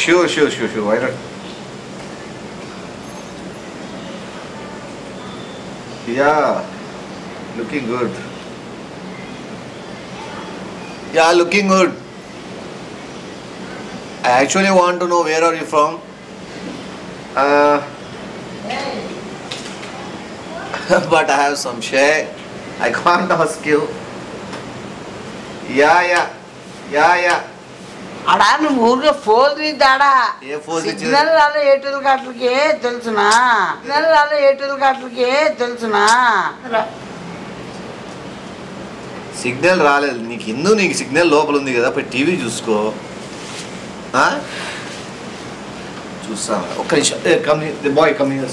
Sure. Why not? Yeah, looking good. Yeah, looking good. I actually want to know where are you from? But I have some share. I can't ask you. Yeah. అడా నువ్వు ఊరికే phone తీద్దాడా ఏ phone signal రాలే Airtel కార్డులకి తెలుసునా signal రాలే Airtel కార్డులకి తెలుసునా signal రాలేదు నీకు ఎందుకు నీకు సిగ్నల్ లోపల ఉంది కదా పోయి టీవీ చూసుకో చూస్తా ఒక్క నిమిషం బాయ్ కమ్ హియర్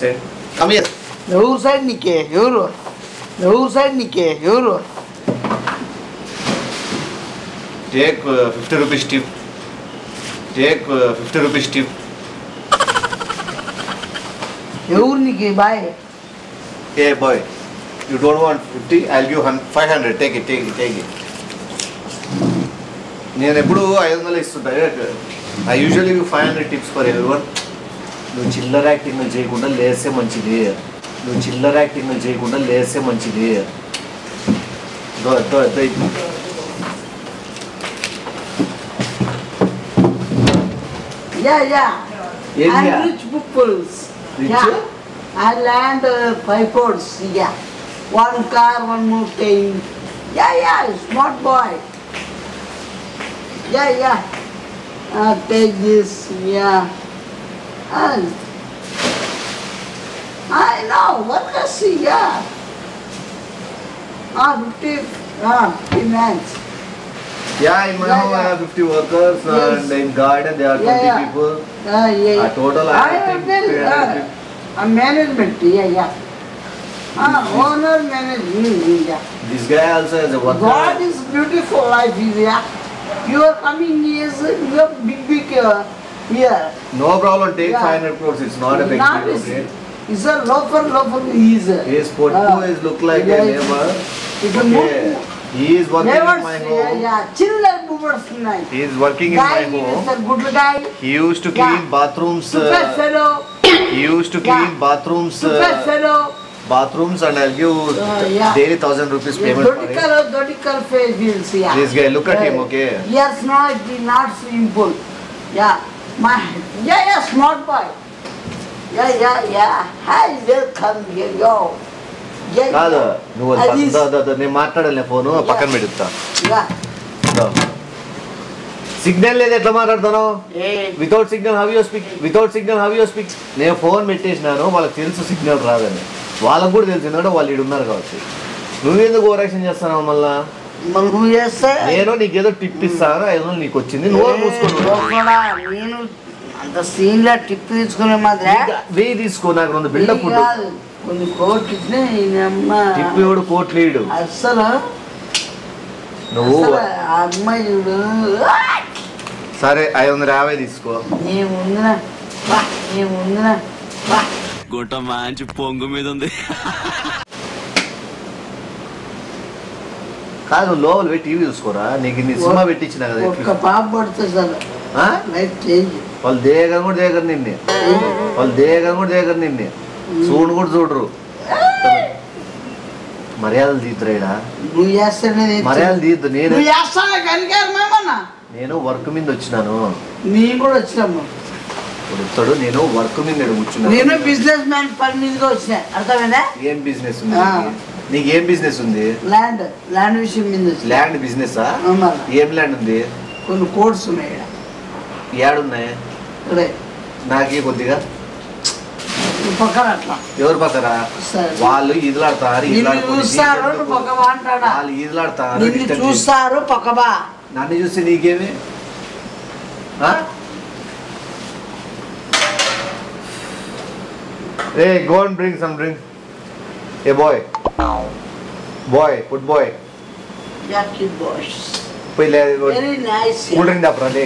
ఎవరు సైడ్ నీకే ఎవరు టేక్ 50 రూపీస్ టిప్ ఎవరు నీకు బాయ్ ఏ boy you don't want 50 I'll give 500 take it నేను ఎప్పుడు 500 ఇస్తుంటా I usually give 500 tips for everyone నువ్వు చిల్లర యాక్టింగ్ చేయకుండా లేస్తే మంచిది Yeah. I'm rich people. Yeah. I land 5 crores. Yeah. 1 car, 1 mountain. Yeah. Smart boy. Yeah. Take this. Yeah. And I know. What can I see? Yeah. 50 mans. Yeah, in my home I have 50 workers and in garden there are 20 people. Yeah. Total I think 300 management. Yeah. Owner management. Yeah. This guy also has a worker. God is beautiful life. Yeah. You are coming here. You have big here. No problem. Take 500 crores. It's not a big deal. Okay. He's a loafer. He's a. His photo is look like a neighbor. Okay. He is working in my home. Yeah. Children movers tonight. He is working in my home. He is a good guy. He used to clean bathrooms. He used to clean bathrooms. Bathrooms and I'll give daily 1,000 rupees payment for him. Dodikal face wheels. Yeah. This guy, look at him, okay? Yes, no, it is not simple. Yeah. Smart boy. Yeah. Hi, welcome here, yo. కాదు నువ్వు నేను మాట్లాడలే phone పక్కన పెడుతా signal లేదు ఎట్లా మాట్లాడతాను without signal how you speak నేను ఫోన్ పెట్టేసినాను వాళ్ళకి తెలుసు సిగ్నల్ రాదని వాళ్ళకు కూడా తెలిసి ఎందుకంటే వాళ్ళు ఇడు ఉన్నారు కాబట్టి నువ్వెందుకు ఓవరాక్షన్ చేస్తున్నావు మళ్ళా నేను నీకేదో టిప్ ఇస్తాను 500 నీకు వచ్చింది నువ్వు నేను అంత సీన్ లో టిప్ తీసుకునే మాత్రం తీసుకో నాకు 2 బిల్డప్ కొన్ని కోట్లు టిప్ ఎవడు కోట్లు లేడు అసలు నువ్వు అమ్మాయి చూడు సరే 550 తీసుకో ఏముందినా గుంట మంచి పొంగు మీద ఉంది కాదు నువ్వు లోపల పెట్టి టీవీ చూసుకోరా నీకు నీ సినిమా పెట్టించిన కదా ఒక్క పాప పడుతుంది సార్ లైఫ్ చేంజ్ వాళ్ళు దేగం కూడా దేగరు నిన్నే చూడు కూడా చూడరు మర్యాదలు తీద్దురా నువ్వు చేస్తానే మర్యాదలు తీద్దు నేను వర్క్ మీద వచ్చినాను నేను కూడా వచ్చినాము ఇస్తాడు నేను వర్క్ మీద కూర్చున్నాను నేను బిజినెస్ మ్యాన్ పని మీదగా వచ్చినా అర్థమైందా ఏం బిజినెస్ ఉంది నీకేం బిజినెస్ ఉంది ల్యాండ్ విషయం మీద ల్యాండ్ బిజినెస్ ఏం ల్యాండ్ ఉంది కొన్ని కోడ్స్ ఉన్నాయి ఏడున్నాయి నాకే కొద్దిగా పక్కన అట్లా ఎవరు పక్కరా వాళ్ళు ఈదులాడతారు వాళ్ళు ఈదులాడతారు చూస్తారు పక్కబా నన్ను చూస్తే నీకేమి Hey, go and bring some drink. Hey, boy. Good boy. Yeah, kid boys. Very nice. Cool drink da prale.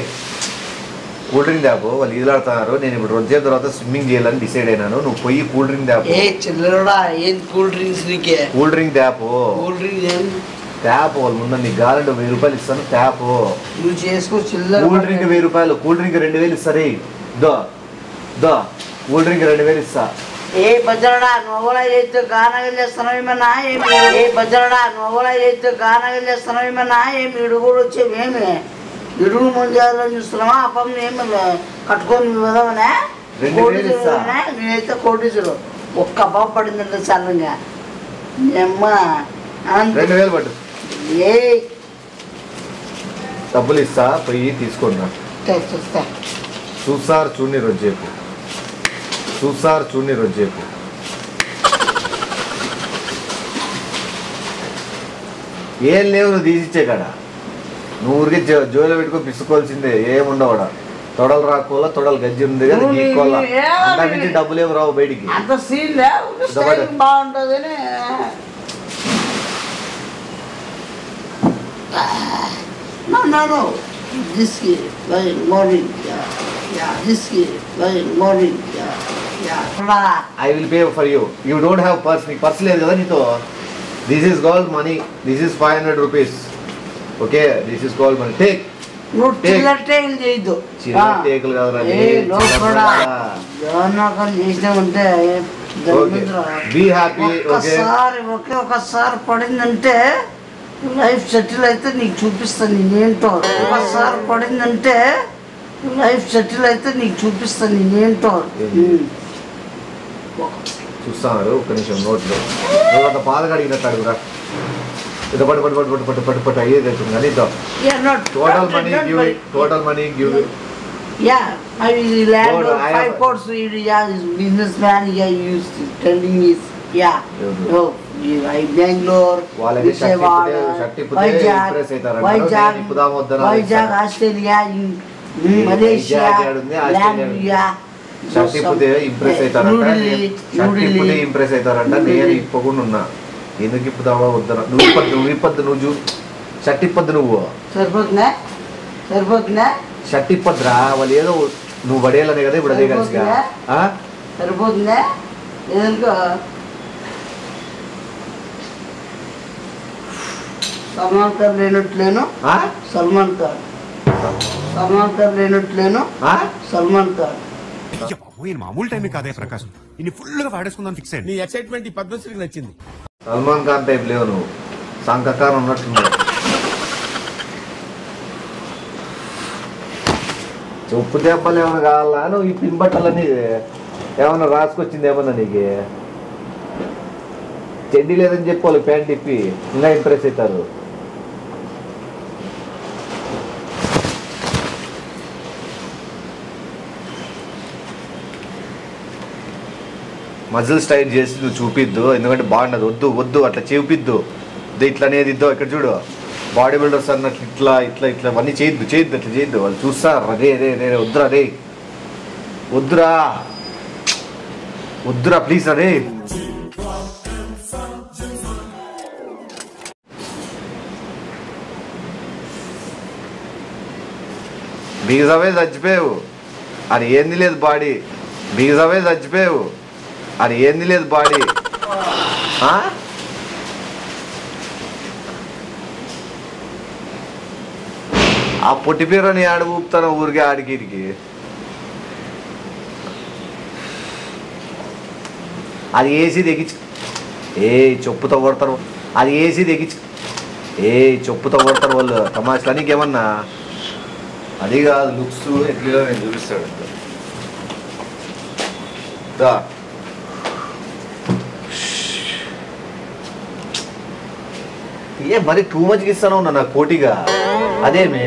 Cool drink దాపు వాళ్ళు ఈదులాడుతున్నారు నేను ఇప్పుడు 2 రోజుల తర్వాత స్విమ్మింగ్ చేయాలని డిసైడ్ అయినాను నువ్వు పోయి కూల్ డ్రింక్ దాపు చిల్లరడా ఏం కూల్ డ్రింక్స్ నీకే కూల్ డ్రింక్ దాపు కూల్ డ్రింక్ ట్యాప్ వాళ్ళు ముందు నీకు కావాలంటే 1000 రూపాయలు ఇస్తాను ట్యాప్. నువ్వు చేసుకో చిల్లర. కూల్ డ్రింక్ 1000 రూపాయలు, కూల్ డ్రింక్ 2000 ఇస్తారే. దో కూల్ డ్రింక్ 2000 ఇస్తా. ఏ బజ్జరడా నువ్వులా చేస్తే గానగలు చేస్తున్నావు ఏమన్నా ఏమి? ఏ బజ్జరడా నువ్వులా చేస్తే గానగలు చేస్తున్నావు ఏమన్నా ఏమి? ఇడు కూడా వచ్చేమేమి ఇడుగు ముందు చేయాలని చూస్తున్నావా? ఆ పని ఏమి కట్టుకొని విధమనే నేనైతే కోటీసులు ఒక్క బాబు పడిందంటే చల్లంగా అమ్మ 2000 పట్టు. ఏ డబ్బులు ఇస్తా పోయి తీసుకున్నా. చూస్తా చూసారు చూడని రోజేపు, చూసారు చూడని రోజేపు. ఏం లేవు నువ్వు తీసిచ్చే కాడ. నువ్వు ఊరికి జోలో పెట్టుకొని పిసుకోవాల్సిందే. ఏముండవడా తొడలు రాకోలా, తొడలు గజ్జి ఉంది కదా గీక్కోలా. అంతకు మించి డబ్బులు ఏమి రావు బయటికి. అంత సీన్ బాగుంటుంది. No. This kid, very morning. Yeah. This kid, very morning. Yeah. I will pay for you. You don't have purse. నీకు పర్స్ లేదు కదా నీతో. This is gold money. This is 500 rupees. Okay, this is gold money. Take. నువ్వు చిల్లర టేకులు చేయొద్దు. చిల్లర టేకులు కాదురా. చేసినామంటే బీ హ్యాపీ. ఒక్కసారి పడిందంటే లైఫ్ సెటిల్ అయితే నీకు చూపిస్తాను నేనేంటో. ఒకసారి పడిందంటే లైఫ్ సెటిల్ అయితే నీకు చూపిస్తాను నేనేంటో. చూస్తున్నారు ఒక్క నిమిషం నోట్లో అంత బాధగా అడిగినట్టు అడుగురా. ఇది పట్టు పట్టు పట్టు పట్టు పట్టు పట్టు అయ్యేది అవుతుంది కానీ total money give Yeah, I will land 5 crores. Yeah, this businessman used telling me, yeah, no, I Bangalore, Vijayawada, Vizag, Australia, Malaysia, Latvia. Shirt ఇప్పుడే ఇంప్రెస్ అవుతారంట. షర్ట్ ఇప్పుడే ఇంప్రెస్ అవుతారంట. నేను ఇప్పకుండా ఉన్నా. ఎందుకు ఇప్పుదావా వద్దన. నువ్వు ఇప్పద్దు నువ్వు షర్ట్ ఇప్పద్దు. నువ్వు సరిపోతుందా? షర్ట్ ఇప్పద్దురా. వాళ్ళు ఏదో నువ్వు పడేయాలనే కదా ఇప్పుడు అదే కలిసిగా. సరిపోతుందా? ఎందుకు సల్మాన్ ఖాన్ లేనట్లేను. సల్మాన్ ఖాన్ లేనట్లేను. సల్మాన్ ఖాన్ మామూలు టైం కాదే ప్రకాశం. ఇన్ని ఫుల్ గా వాడేసుకుందాం ఫిక్స్ అయ్యింది. నీ ఎక్సైట్మెంట్ ఈ పద్మశ్రీకి నచ్చింది. సల్మాన్ ఖాన్ టైప్ లేవు నువ్వు. సంకకారం ఉన్నట్టున్నావు. ఉప్పు దెబ్బలు ఏమైనా కావాలా? నువ్వు ఈ పింబట్టలని ఏమన్నా రాసుకొచ్చింది ఏమన్నా నీకు? చెడ్డీ లేదని చెప్పి వాళ్ళు ప్యాంట్ ఇప్పి ఇంకా ఇంప్రెస్ అవుతారు. మజిల్ స్టైల్ చేసి నువ్వు చూపిద్దు. ఎందుకంటే బాగుండదు. వద్దు అట్లా చూపిద్దు. ఇట్లా అనేది ఇద్దో. ఇక్కడ చూడు బాడీ బిల్డర్స్ అన్నట్లు ఇట్లా అవన్నీ చేయొద్దు అట్లా చేయొద్దు. వాళ్ళు చూస్తారు. రే వద్దురా ప్లీజ్ అరే. బీజావే చచ్చిపోయావు. అది ఏంది లేదు బాడీ. బీజావే చచ్చిపోయావు. అది ఏంది లేదు బాడీ. ఆ పొట్టి పీరని ఆడ ఊపుతాను ఊరికే ఆడికి. అది ఏసీ తెగించు. చెప్పుతో కొడతారు. అది ఏసీ తెగించు. చెప్పుతో కొడతారు వాళ్ళు. తమాషా నీకేమన్నా అది కాదు. లుక్స్ ఎట్లా నేను చూపిస్తాడు. మరి టూ మచ్కి ఇస్తాను ఉన్నా నాకు పోటీగా. అదేమే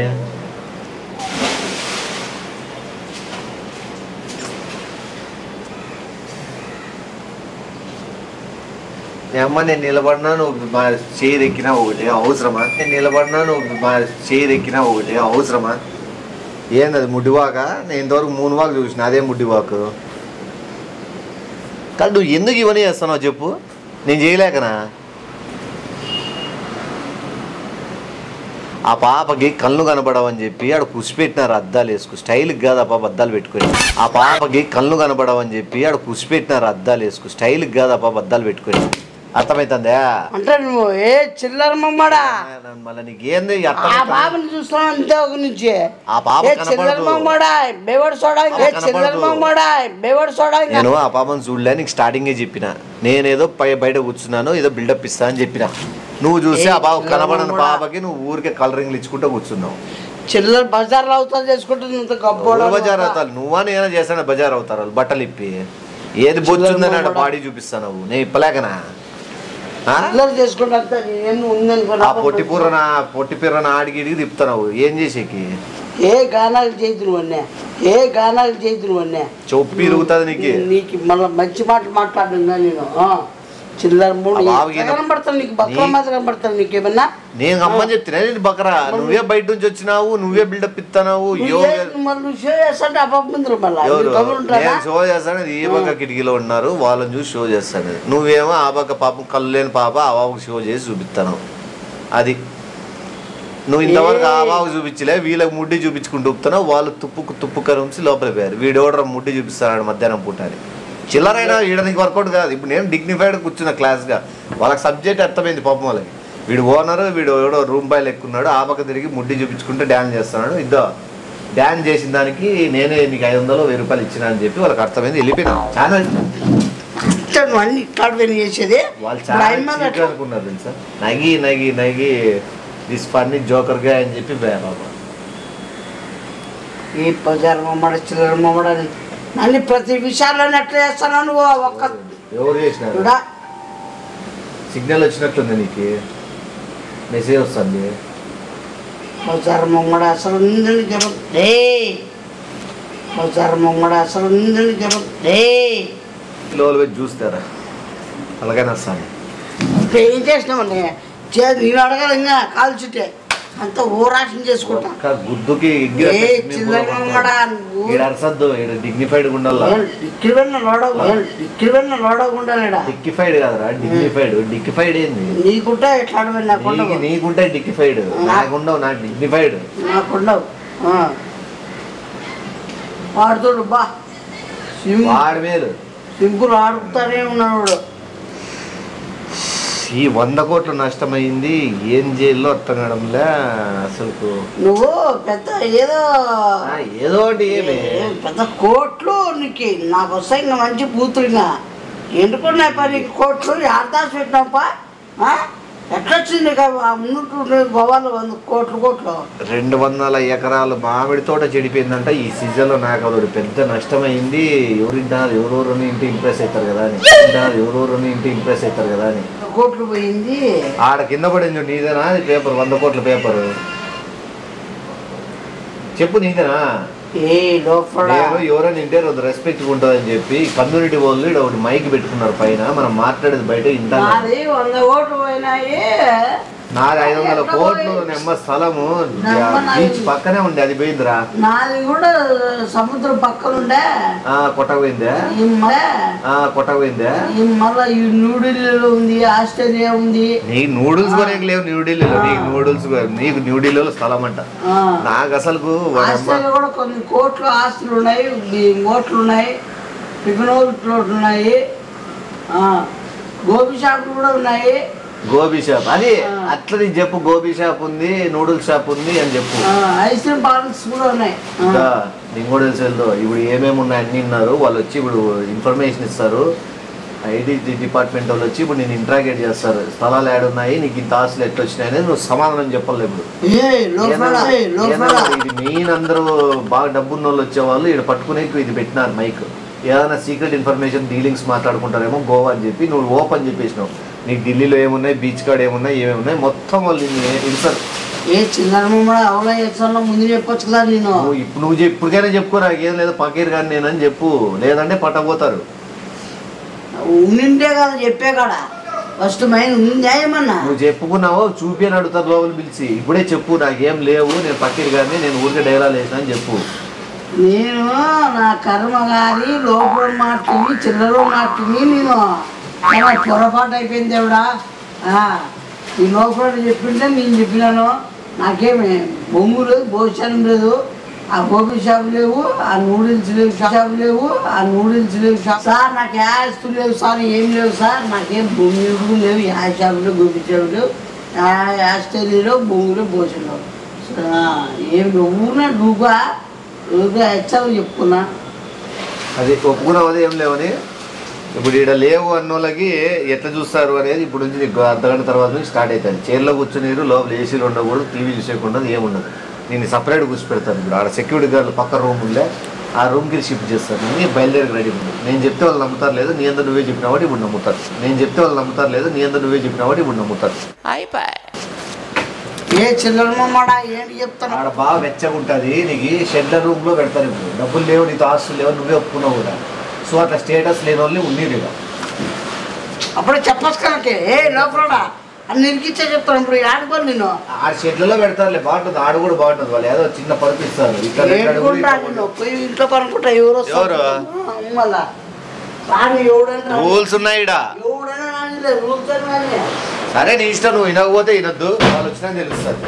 అమ్మ నేను నిలబడినా నువ్వు మా చేయి ఎక్కినా ఒకటి అవసరమా? నేను నిలబడినా నువ్వు మా చేయి ఎక్కినా ఒకటి అవసరమా? ఏంది అది ముడ్డివాక? నేను ఇంతవరకు 3 వాకు చూసిన. అదే ముడ్డివాకు కాదు. నువ్వు ఎందుకు ఇవన్నీ చేస్తున్నావు చెప్పు. నేను చేయలేకనా? ఆ పాపకి కళ్ళు కనబడవని చెప్పి ఆడ కుసిపెట్టినారు అద్దాలు వేసుకు. స్టైల్కి కాదు ఆ పాప అద్దాలు పెట్టుకొని. ఆ పాపకి కళ్ళు కనబడవని చెప్పి ఆడ కుసిపెట్టినారు అద్దాలు వేసుకు. స్టైల్కి కాదు ఆ పాప అద్దాలు పెట్టుకొని. అర్థమైతుందా? అంటే నువ్వు ఏ చిల్లర మమ్మడా మళ్ళీ నీకేంది ఆ పాపని చూస్తున్నావు అంతే ఒక నుంచి. ఆ పాప చిల్లర మమ్మడా బేవడు సోడా, చిల్లర మమ్మడా బేవడు సోడా. నేను ఆ పాపను చూడలే, నీకు స్టార్టింగే చెప్పిన. నేనేదో బయట కూర్చున్నాను, ఏదో బిల్డప్ ఇస్తా అని చెప్పిన. నువ్వు చూసి ఆ పాప కనబడని పాపకి నువ్వు ఊరికే కలరింగ్లు ఇచ్చుకుంటూ కూర్చున్నావు. చిల్లర బజార్లో అవుతా చేసుకుంటుంది. బజార్ అవుతారు నువ్వా నేనే చేస్తాను. బజార్ అవుతారు వాళ్ళు బట్టలు ఇప్పి. ఏది బొచ్చుందని బాడీ చూపిస్తాను నువ్వు, నేను ఇప్పలేకనా? పొట్టిపిర్రన ఆడికి తిప్పుతున్నావు ఏం చేసేకి? ఏ గానాలు చేతి నువ్వన్నా, ఏ గానాలు చేతి నువ్వన్నా చొప్పి ఇరుగుతుంది నీకు మళ్ళీ మంచి మాటలు మాట్లాడుతున్నా నేను. చిల్లర మూడు కనబడతాను నీకు, బక్రా మాత్రం కనబడతాను నీకేమన్నా. నేను అమ్మని చెప్తున్నా నేను బకరా, నువ్వే బయట నుంచి వచ్చినావు, నువ్వే బిల్డప్ ఇస్తున్నావు. షో చేస్తాంటే నేను షో చేస్తాను, ఈ పక్క కిటికీలో ఉన్నారు వాళ్ళని చూసి షో చేస్తాను. నువ్వేమో ఆ పక్క పాపం కళ్ళు లేని పాప ఆ బాబుకి షో చేసి చూపిస్తాను. అది నువ్వు ఇంతవరకు ఆ బాబు చూపించలే, వీళ్ళకి ముడ్డి చూపించుకుంటూ ఊపుతున్నావు. వాళ్ళు తుప్పు కరుంచి లోపలికి పోయారు. వీడు ఎవడరా ముడ్డి చూపిస్తాడు మధ్యాహ్నం పూట అని. చిల్లరైనా ఈడనికి వర్కౌట్ కాదు. ఇప్పుడు నేను డిగ్నిఫైడ్ కూర్చున్న క్లాస్గా, వాళ్ళకి సబ్జెక్ట్ అర్థమైంది పాపం వాళ్ళకి. వీడు ఓనరు, వీడు ఎవడో రూమ్ బాయ్ ఎక్కున్నాడు, ఆ పక్క తిరిగి ముడ్డి చూపించుకుంటే డ్యాన్స్ చేస్తున్నాడు. ఇద్దో డ్యాన్స్ చేసిన దానికి నేనే నీకు 500 1000 రూపాయలు ఇచ్చిన అని చెప్పి వాళ్ళకి అర్థమైంది. వెళ్ళిపోయినాను. చాలా చేసేది వాళ్ళు చాలా అనుకున్నారు తెలుసా. నగి నగి నగి దిస్ ఫన్నీ జోకర్గా అని చెప్పి బాబా ఈ బజార్ మమ్మడ చిల్లర మమ్మడని నన్ను ప్రతి విషయాల్లో ఎట్లా చేస్తాను నువ్వు. ఒక్క ఎవరు చేసినారు? సిగ్నల్ వచ్చినట్లుంది నీకు, మెసేజ్ వస్తుంది. బజార్ మమ్మడ అసలు ఉందని జరుగుతుంది. బజార్ మమ్మడ అసలు ఉందని జరుగుతుంది. లోపల చూస్తారా అలాగైనా వస్తాను. ఏం చేసినావు నేను అడగాలి ఇంకా కాలు చుట్టే అంత ఓరాక్షన్ చేసుకుంటా. గుద్దుకి డిగ్నిఫైడ్ డిగ్నిఫైడ్ కాదురా, డిగ్నిఫైడ్. డిగ్నిఫైడ్ ఏంది నీకుంటా ఎట్లా నీకుంటే డిగ్నిఫైడ్, నాకుండవు. నాకు డిగ్నిఫైడ్ నాకుండవు. వాడుతోడు బా వాడి మీద సింపుల్ ఆడుతానే ఉన్నాడు. ఈ 100 కోట్లు నష్టమైంది ఏం జైల్లో అర్థం కావడంలే అసలు. నువ్వు పెద్ద ఏదో పెద్ద కోట్లు నీకు నాకు వస్తాయి ఇంకా మంచి బూతులుగా ఎందుకున్నాయి పని కోట్లు ఆడదాసి పెట్టినాపా. ఎట్లొచ్చింది ముందు గోవాలో 100 కోట్లు 200 ఎకరాలు మామిడి తోట చెడిపోయిందంట ఈ సీజన్లో. నాకు అది పెద్ద నష్టమైంది. ఎవరెవరిని ఇంటి ఇంప్రెస్ అవుతారు కదా అని, ఎవరెవరిని ఇంటి ఇంప్రెస్ అవుతారు కదా అని కోట్లు పోయింది. ఆడ కింద పడింది నీదేనా పేపర్? 100 కోట్ల పేపర్ చెప్పు నీదేనా? ఎవరైనా ఇంటే రెస్పెక్ట్ ఉంటుందని చెప్పి కమ్యూనిటీ వాళ్ళు ఒకటి మైక్ పెట్టుకున్నారు పైన, మనం మాట్లాడేది బయట ఇంత. 100 కోట్లు పోయినాయి. నాది 500 కోట్లు నెమ్మ స్థలము బీచ్ పక్కనే ఉండే, అది పోయిందిరా. నాది కూడా సముద్రం పక్కన ఉండే కొట్టకపోయిందే. మళ్ళా న్యూఢిల్లీలో ఉంది, ఆస్ట్రేలియా ఉంది. నీకు నూడిల్స్ కొనేకి లేవు న్యూఢిల్లీలో. నీకు నూడిల్స్ నీకు న్యూఢిల్లీలో స్థలం అంట. నాకు అసలు ఆస్ట్రేలియా కూడా కొన్ని కోట్లు ఆస్తులు ఉన్నాయి, ఓట్లు ఉన్నాయి, పికనోట్లు ఉన్నాయి, గోపి షాపులు కూడా ఉన్నాయి. గోబీ షాప్ అది అట్లా నీకు చెప్పు. గోబీ షాప్ ఉంది, నూడిల్స్ షాప్ ఉంది అని చెప్పు. ఐస్ క్రీమ్ పార్లర్స్ కూడా ఉన్నాయి. నీకు కూడా తెలుసు ఇప్పుడు ఏమేమి ఉన్నాయి అన్ని ఉన్నారు. వాళ్ళు వచ్చి ఇప్పుడు ఇన్ఫర్మేషన్ ఇస్తారు. ఐటీ డిపార్ట్మెంట్ వాళ్ళు వచ్చి ఇప్పుడు నేను ఇంట్రాగేట్ చేస్తారు. స్థలాలు ఏడున్నాయి, నీకు ఇంత ఆస్తులు ఎట్లా వచ్చినాయి అనేది నువ్వు సమాధానం చెప్పాలి. ఇప్పుడు ఇది మెయిన్ అందరూ బాగా డబ్బున్న వాళ్ళు వచ్చేవాళ్ళు ఇక్కడ పట్టుకునే ఇది పెట్టినారు మైక్. ఏదైనా సీక్రెట్ ఇన్ఫర్మేషన్ డీలింగ్స్ మాట్లాడుకుంటారేమో గోవా అని చెప్పి నువ్వు ఓపెన్ చెప్పేసినావు. నీకు ఢిల్లీలో ఏమున్నాయి, బీచ్ కాడ ఏమున్నాయి, ఏమేమి ఉన్నాయి మొత్తం వాళ్ళు ఇస్తారు. ముందు చెప్పొచ్చు కదా నేను. నువ్వు ఇప్పటికైనా చెప్పుకోరా, ఏం లేదు పకీర్ కానీ నేనని చెప్పు, లేదంటే పట్టబోతారు. ఉండింటే కదా చెప్పే కాడా ఫస్ట్ మైండ్ ఉందా ఏమన్నా? నువ్వు చెప్పుకున్నావో చూపి అని అడుగుతారు లోపల పిలిచి. ఇప్పుడే చెప్పు నాకేం లేవు, నేను పకీర్ కానీ నేను ఊరికే డైలాగ్ వేసినా అని చెప్పు. నేను నా కర్మ గారి లోపల మాటిని చిల్లర మాటిని నేను పొరపాటు అయిపోయింది దేవుడా. ఈ లోపల చెప్పింటే నేను చెప్పినాను. నాకేమి బొమ్ము లేదు, భోజనం లేదు, ఆ గోబీ షాప్ లేవు, ఆ నూడిల్స్ లేవు, షాప్ లేవు, ఆ నూడిల్స్ లేవు. సార్ నాకు యాస్తులు లేవు సార్, ఏం లేవు సార్, నాకేం భూములు లేవు, యా షాపులు గోబీ షాపు లేవు, యాస్టైలీలో భూములు పోషలేవు. ఏం ఊరినా నువ్వుగా హెచ్చలు చెప్పుకున్నా. అది ఒప్పుకున్నావు ఏం లేవని. ఇప్పుడు ఇక్కడ లేవు అన్న వాళ్ళకి ఎట్లా చూస్తారు అనేది ఇప్పుడు నుంచి నీకు అర్ధగంట తర్వాత నుంచి స్టార్ట్ అవుతుంది. చైర్లో కూర్చునేరు, లోపల ఏసీలు ఉండకూడదు, టీవీ చూసేయకుండా ఏముండదు. నేను సపరేట్ కూర్చోపెడతాను. ఇప్పుడు ఆడ సెక్యూరిటీ గార్డులు పక్క రూమ్ ఉండే, ఆ రూమ్కి షిఫ్ట్ చేస్తాను. నేను బయలుదేరి రెడీ ఉంది. నేను చెప్తే వాళ్ళు నమ్ముతారు లేదు, నీ అందరూ నువ్వే చెప్పిన వాటి ఇప్పుడు నమ్ముతారు. నేను చెప్తే వాళ్ళు నమ్ముతారు లేదు, నీ అందరూ నువ్వే చెప్పిన వాటి ఇప్పుడు నమ్ముతారు. ఏ చిల్లరమాడా ఏంటి చెప్తాను. ఆడ బాగా వెచ్చగా ఉంటుంది. నీకు షెడ్ల రూమ్లో పెడతారు. ఇప్పుడు డబ్బులు లేవు, నీతో ఆస్తులు లేవు, నువ్వే ఒప్పుకున్నావు కూడా. సో అట్లా స్టేటస్ లేని వాళ్ళు ఉండేది ఇక. అప్పుడే చెప్పచ్చు కనుక ఏ లోపలడా అని నిరికిచ్చే చెప్తాను. ఇప్పుడు ఆడుకోను నేను ఆ షెడ్లలో పెడతారులే, బాగుంటుంది. ఆడు కూడా బాగుంటుంది. వాళ్ళు ఏదో చిన్న పరుపు ఇస్తారు. పోయి ఇంట్లో పనుకుంటా ఎవరు మళ్ళా రూల్స్ ఉన్నాయి ఈడ. ఎవడైనా రూల్స్ సరే నీ ఇష్టం, నువ్వు వినకపోతే వినొద్దు, వాళ్ళు వచ్చినా తెలుస్తుంది.